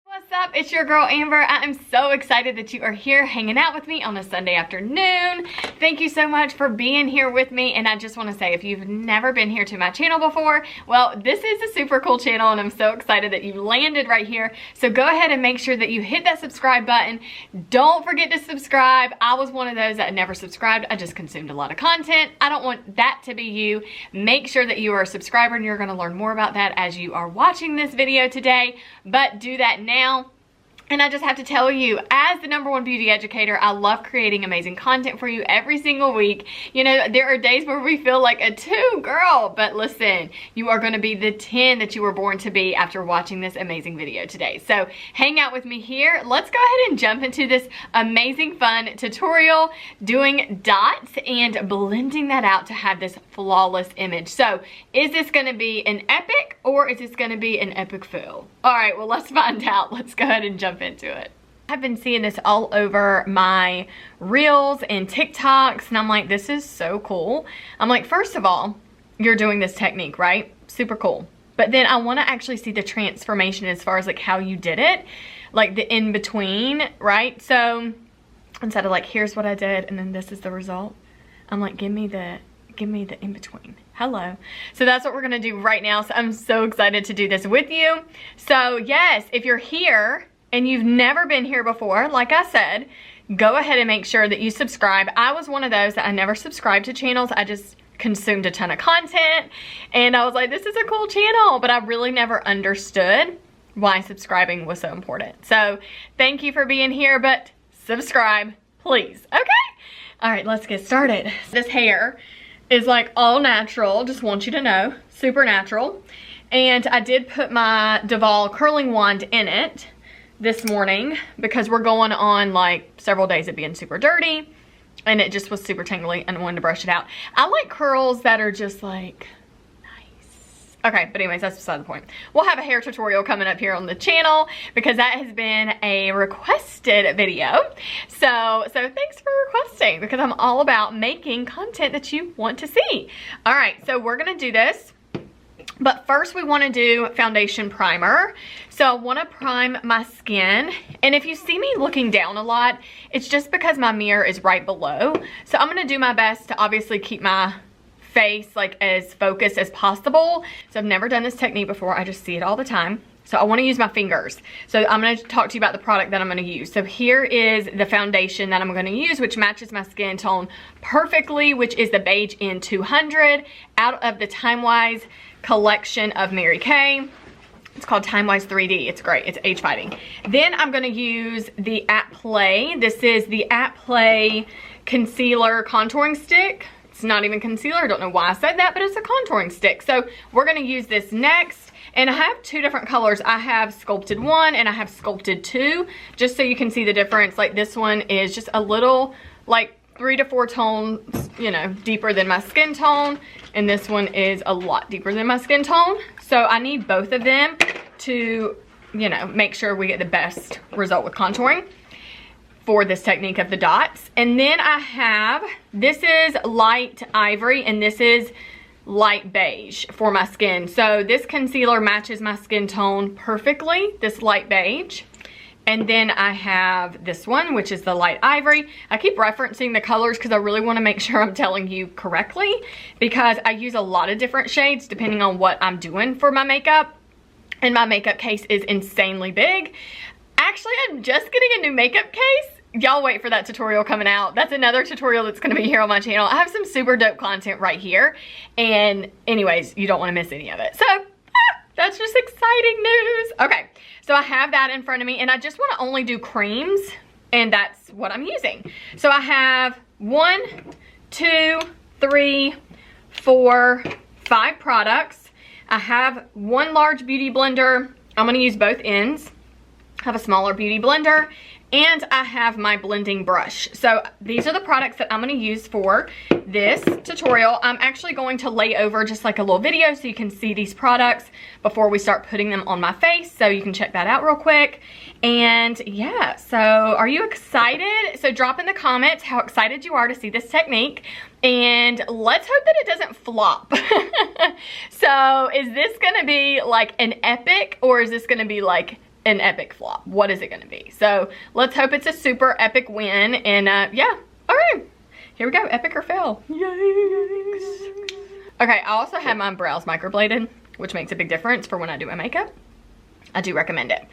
What's up? It's your girl Amber. I am so excited that you are here hanging out with me on a Sunday afternoon. Thank you so much for being here with me, and I just want to say, if you've never been here to my channel before, well, this is a super cool channel and I'm so excited that you landed right here. So go ahead and make sure that you hit that subscribe button. Don't forget to subscribe. I was one of those that never subscribed. I just consumed a lot of content. I don't want that to be you. Make sure that you are a subscriber, and you're going to learn more about that as you are watching this video today. But do that now. And I just have to tell you, as the #1 beauty educator, I love creating amazing content for you every single week. You know, there are days where we feel like a 2 girl, but listen, you are going to be the 10 that you were born to be after watching this amazing video today. So hang out with me here. Let's go ahead and jump into this amazing fun tutorial doing dots and blending that out to have this flawless image. So is this going to be an epic, or is this going to be an epic fail? All right, well, let's find out. Let's go ahead and jump into it. I've been seeing this all over my reels and TikToks, and I'm like, this is so cool. I'm like, first of all, you're doing this technique, right? Super cool. But then I want to actually see the transformation as far as like how you did it, like the in between, right? So instead of like, here's what I did and then this is the result, I'm like, give me the in between. Hello. So that's what we're gonna do right now. So I'm so excited to do this with you. So yes, if you're here and you've never been here before, like I said, go ahead and make sure that you subscribe. I was one of those that I never subscribed to channels. I just consumed a ton of content and I was like, this is a cool channel, but I really never understood why subscribing was so important. So thank you for being here, but subscribe, please. Okay. All right, let's get started. This hair is like all natural, just want you to know, super natural. And I did put my Duval curling wand in it this morning because we're going on like several days of being super dirty and it just was super tangly and I wanted to brush it out. I like curls that are just like nice. Okay, but anyways, that's beside the point. We'll have a hair tutorial coming up here on the channel because that has been a requested video. So thanks for requesting, because I'm all about making content that you want to see. All right, so we're gonna do this. But first we want to do foundation primer. So I want to prime my skin. And if you see me looking down a lot, it's just because my mirror is right below. So I'm going to do my best to obviously keep my face like as focused as possible. So I've never done this technique before. I just see it all the time. So I want to use my fingers. So I'm going to talk to you about the product that I'm going to use. So here is the foundation that I'm going to use, which matches my skin tone perfectly, which is the Beige in 200 out of the Time Wise collection of Mary Kay. It's called Time Wise 3D. It's great. It's age fighting. Then I'm going to use the At Play. This is the At Play concealer contouring stick. It's not even concealer. I don't know why I said that, but it's a contouring stick. So we're going to use this next. And I have 2 different colors. I have Sculpted 1 and I have Sculpted 2, just so you can see the difference. Like this one is just a little like 3 to 4 tones, you know, deeper than my skin tone. And this one is a lot deeper than my skin tone. So I need both of them to, you know, make sure we get the best result with contouring for this technique of the dots. And then I have, this is light ivory and this is light beige for my skin. So this concealer matches my skin tone perfectly, this light beige. And then I have this one, which is the light ivory. I keep referencing the colors because I really want to make sure I'm telling you correctly, because I use a lot of different shades depending on what I'm doing for my makeup. And my makeup case is insanely big. Actually, I'm just getting a new makeup case. Y'all wait for that tutorial coming out. That's another tutorial that's going to be here on my channel. I have some super dope content right here. And anyways, you don't want to miss any of it. So that's just exciting news. Okay, so I have that in front of me and I just want to only do creams, and that's what I'm using. So I have 1, 2, 3, 4, 5 products. I have 1 large beauty blender. I'm going to use both ends. I have a smaller beauty blender and I have my blending brush. So these are the products that I'm going to use for this tutorial. I'm actually going to lay over just like a little video so you can see these products before we start putting them on my face, so you can check that out real quick. And yeah, so are you excited? So drop in the comments how excited you are to see this technique, and let's hope that it doesn't flop. So is this gonna be like an epic, or is this gonna be like an epic flop? What is it gonna be? So let's hope it's a super epic win. And yeah, all right, here we go. Epic or fail. Yikes. Okay, I also have my brows microbladed, which makes a big difference for when I do my makeup. I do recommend it.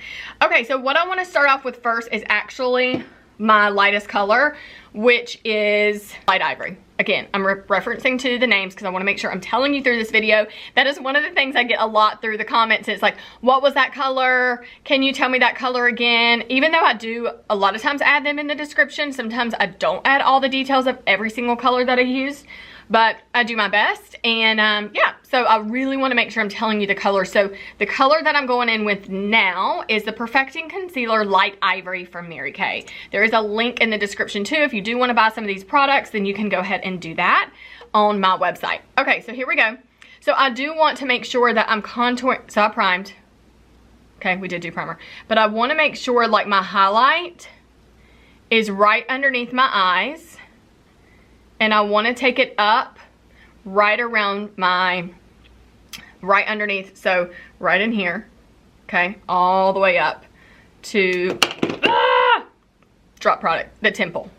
Okay, so what I want to start off with first is actually my lightest color, which is light ivory. Again, I'm referencing to the names because I want to make sure I'm telling you through this video. That is one of the things I get a lot through the comments. It's like, what was that color? Can you tell me that color again? Even though I do a lot of times add them in the description, sometimes I don't add all the details of every single color that I used, but I do my best. And yeah, so I really want to make sure I'm telling you the color. So the color that I'm going in with now is the Perfecting Concealer Light Ivory from Mary Kay. There is a link in the description too. If you do want to buy some of these products, then you can go ahead and do that on my website. Okay, so here we go. So I do want to make sure that I'm contouring. So I primed. Okay, we did do primer. But I want to make sure like my highlight is right underneath my eyes. And I want to take it up right around my, right underneath, so right in here, okay, all the way up to, drop product, the temple.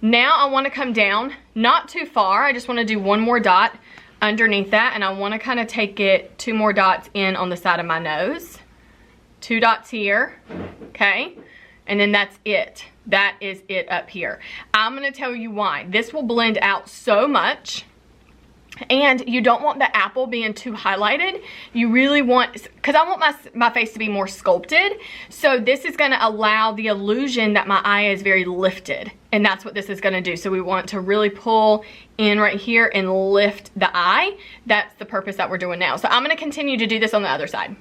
Now I want to come down, not too far, I just want to do one more dot underneath that, and I want to kind of take it 2 more dots in on the side of my nose. 2 dots here, okay, and then that's it. That is it up here. I'm going to tell you why. This will blend out so much, and you don't want the apple being too highlighted. You really want, because I want my face to be more sculpted, so this is going to allow the illusion that my eye is very lifted, and that's what this is going to do. So we want to really pull in right here and lift the eye. That's the purpose that we're doing now. So I'm going to continue to do this on the other side.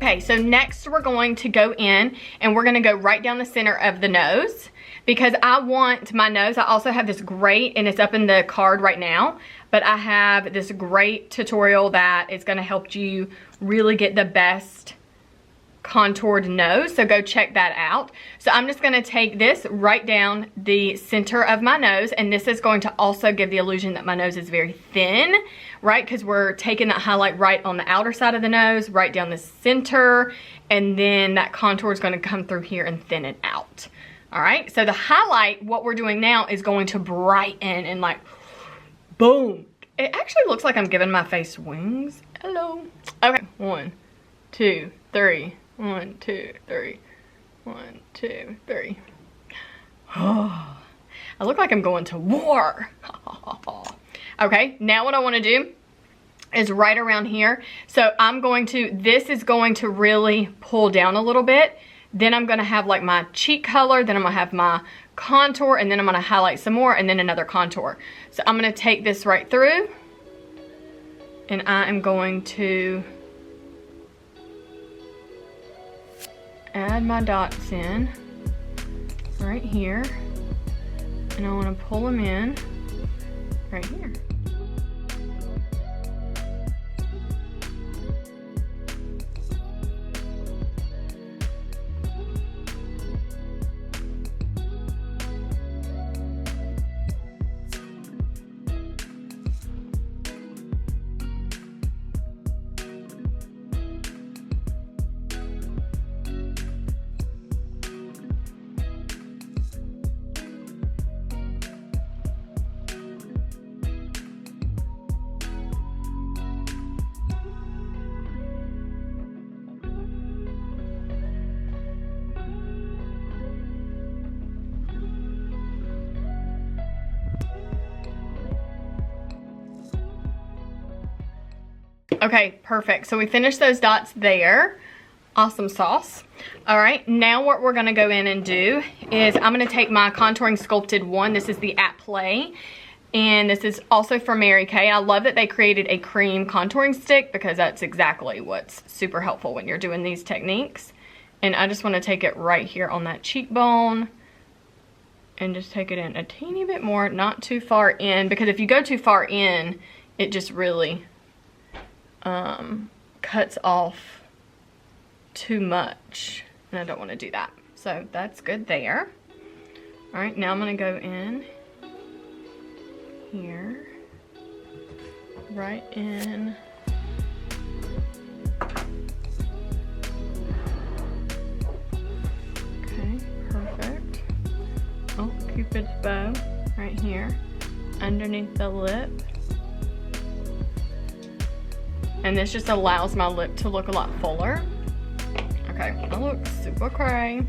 Okay, so next we're going to go in and we're going to go right down the center of the nose, because I want my nose, I also have this great, and it's up in the card right now, but I have this great tutorial that is going to help you really get the best contoured nose, so go check that out. So I'm just going to take this right down the center of my nose, and this is going to also give the illusion that my nose is very thin, right, because we're taking that highlight right on the outer side of the nose, right down the center, and then that contour is going to come through here and thin it out. All right, so the highlight, what we're doing now is going to brighten and like boom. It actually looks like I'm giving my face wings. Hello. Okay, 1 2 3. 1 2 3. 1 2 3. Oh, I look like I'm going to war. Okay, now what I want to do is right around here. So I'm going to, this is going to really pull down a little bit. Then I'm going to have like my cheek color, then I'm going to have my contour, and then I'm going to highlight some more, and then another contour. So I'm going to take this right through, and I am going to add my dots in right here, and I want to pull them in right here. Okay, perfect. So we finished those dots there. Awesome sauce. All right, now what we're gonna go in and do is I'm gonna take my Contouring Sculpted one. This is the At Play. And this is also from Mary Kay. I love that they created a cream contouring stick because that's exactly what's super helpful when you're doing these techniques. And I just want to take it right here on that cheekbone and just take it in a teeny bit more, not too far in, because if you go too far in, it just really cuts off too much. And I don't want to do that. So that's good there. All right, now I'm going to go in here, right in. Okay, perfect. Oh, Cupid's bow right here, underneath the lip. And this just allows my lip to look a lot fuller. Okay, that looks super cray.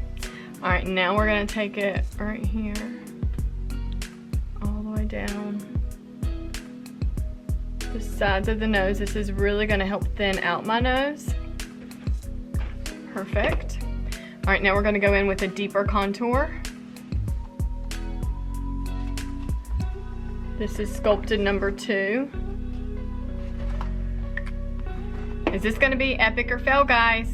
All right, now we're gonna take it right here, all the way down the sides of the nose. This is really gonna help thin out my nose. Perfect. All right, now we're gonna go in with a deeper contour. This is Sculpted number 2. Is this gonna be epic or fail, guys?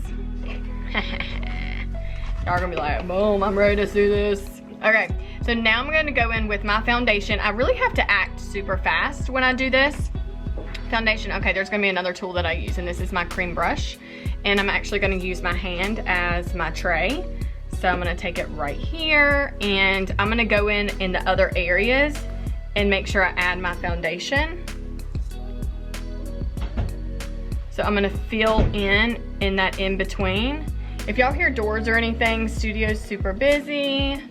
Y'all are gonna be like, boom, I'm ready to do this. Okay, so now I'm gonna go in with my foundation. I really have to act super fast when I do this. Foundation, okay, there's gonna be another tool that I use, and this is my cream brush. And I'm actually gonna use my hand as my tray. So I'm gonna take it right here, and I'm gonna go in the other areas and make sure I add my foundation. So I'm gonna fill in that in between. If y'all hear doors or anything, studio's super busy.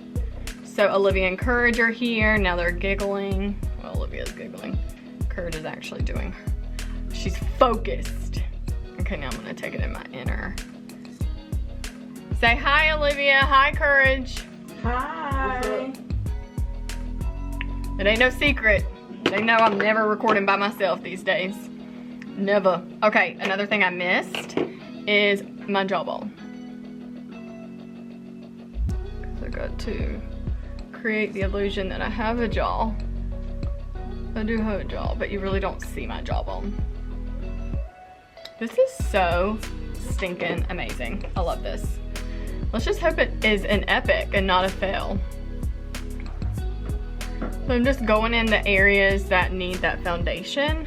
So Olivia and Courage are here. Now they're giggling. Well, Olivia's giggling. Courage is actually doing, she's focused. Okay, now I'm gonna take it in my inner. Say hi, Olivia. Hi, Courage. Hi. It ain't no secret. They know I'm never recording by myself these days. Never. Okay, another thing I missed is my jawbone. I got to create the illusion that I have a jaw. I do have a jaw, but you really don't see my jawbone. This is so stinking amazing. I love this. Let's just hope it is an epic and not a fail. So I'm just going in the areas that need that foundation.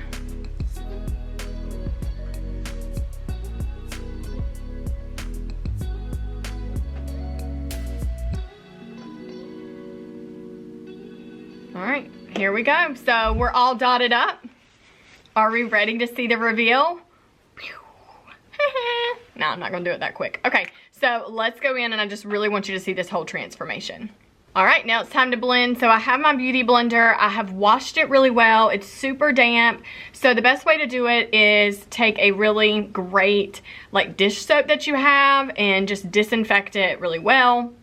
All right, here we go. So we're all dotted up. Are we ready to see the reveal? No, I'm not gonna do it that quick. Okay, so let's go in, and I just really want you to see this whole transformation. All right, now it's time to blend. So I have my beauty blender. I have washed it really well. It's super damp. So the best way to do it is take a really great like dish soap that you have and just disinfect it really well.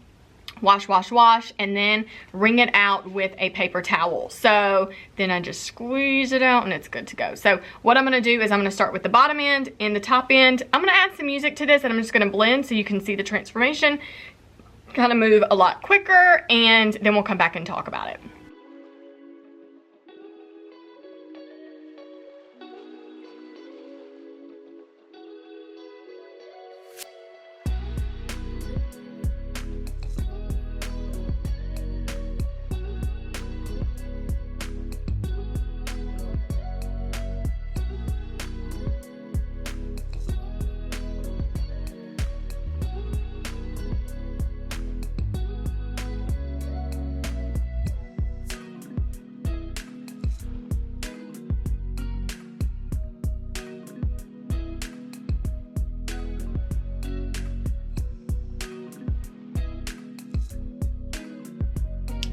Wash, wash, wash, and then wring it out with a paper towel. So then I just squeeze it out and it's good to go. So what I'm gonna do is I'm gonna start with the bottom end and the top end. I'm gonna add some music to this, and I'm just gonna blend so you can see the transformation. Kind of move a lot quicker, and then we'll come back and talk about it.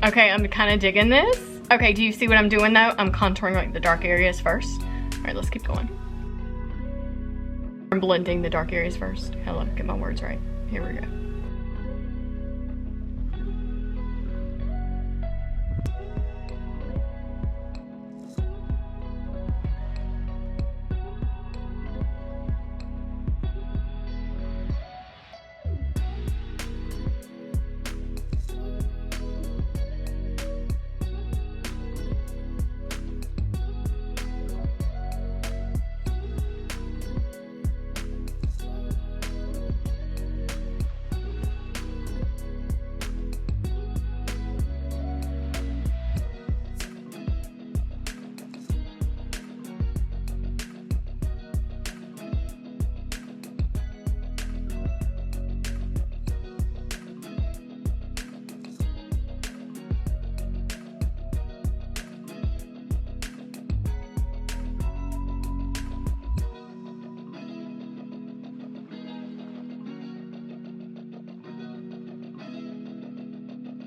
Okay, I'm kind of digging this. Okay, do you see what I'm doing though? I'm contouring like the dark areas first. All right, let's keep going. I'm blending the dark areas first. Hello, get my words right. Here we go.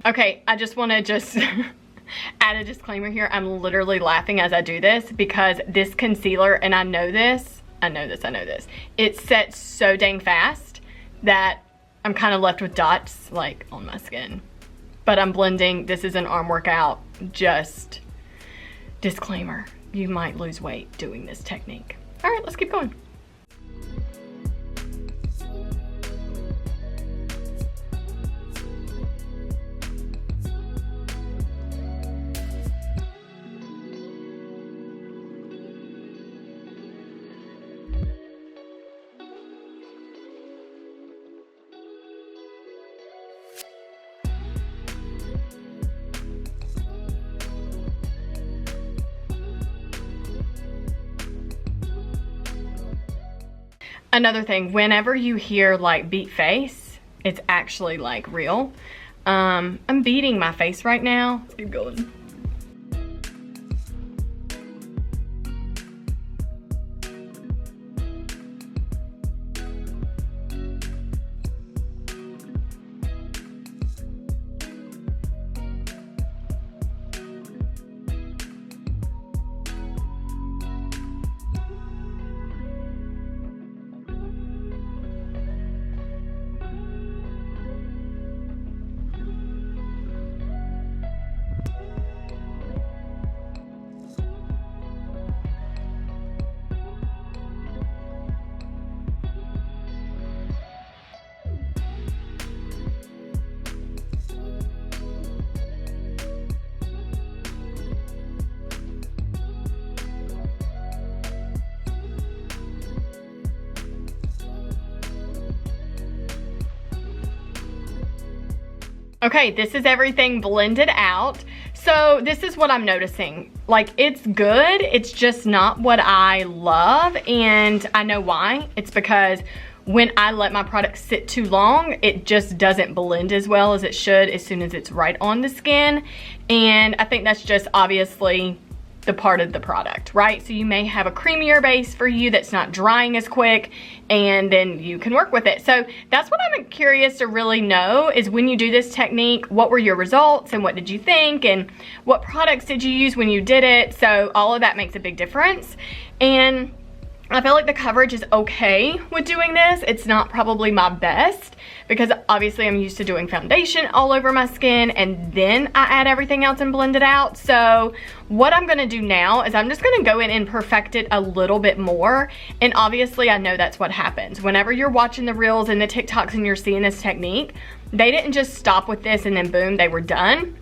Okay, I just want to add a disclaimer here. I'm literally laughing as I do this because this concealer, and I know this, it sets so dang fast that I'm kind of left with dots like on my skin. But I'm blending. This is an arm workout. Just disclaimer, you might lose weight doing this technique. All right, let's keep going. Another thing, whenever you hear like beat face, it's actually like real. I'm beating my face right now. Let's keep going. Okay, this is everything blended out. So this is what I'm noticing. Like, it's good, it's just not what I love, and I know why. It's because when I let my product sit too long, it just doesn't blend as well as it should as soon as it's right on the skin. And I think that's just obviously the part of the product, right? So you may have a creamier base for you that's not drying as quick, and then you can work with it. So that's what I'm curious to really know, is when you do this technique, what were your results and what did you think, and what products did you use when you did it? So all of that makes a big difference. And I feel like the coverage is okay with doing this. It's not probably my best because obviously I'm used to doing foundation all over my skin and then I add everything else and blend it out. So what I'm gonna do now is I'm just gonna go in and perfect it a little bit more. And obviously I know that's what happens. Whenever you're watching the reels and the TikToks and you're seeing this technique, they didn't just stop with this and then boom, they were done.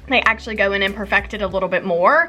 They actually go in and perfect it a little bit more.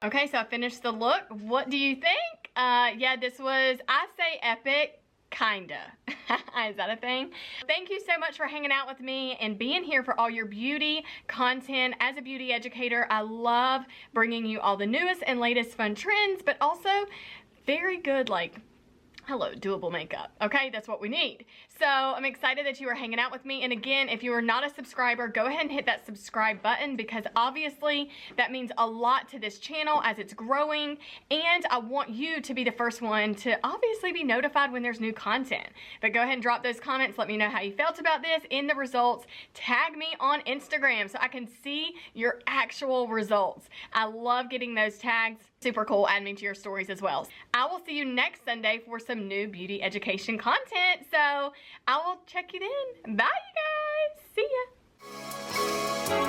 Okay, so I finished the look. What do you think? Yeah, this was, I say epic, kinda. Is that a thing? Thank you so much for hanging out with me and being here for all your beauty content. As a beauty educator, I love bringing you all the newest and latest fun trends, but also very good, like, hello, doable makeup. Okay, that's what we need. So I'm excited that you are hanging out with me. And again, if you are not a subscriber, go ahead and hit that subscribe button, because obviously that means a lot to this channel as it's growing. And I want you to be the first one to obviously be notified when there's new content. But go ahead and drop those comments. Let me know how you felt about this in the results. Tag me on Instagram so I can see your actual results. I love getting those tags. Super cool. Add me to your stories as well. I will see you next Sunday for some new beauty education content. So I will check you then. Bye, you guys. See ya.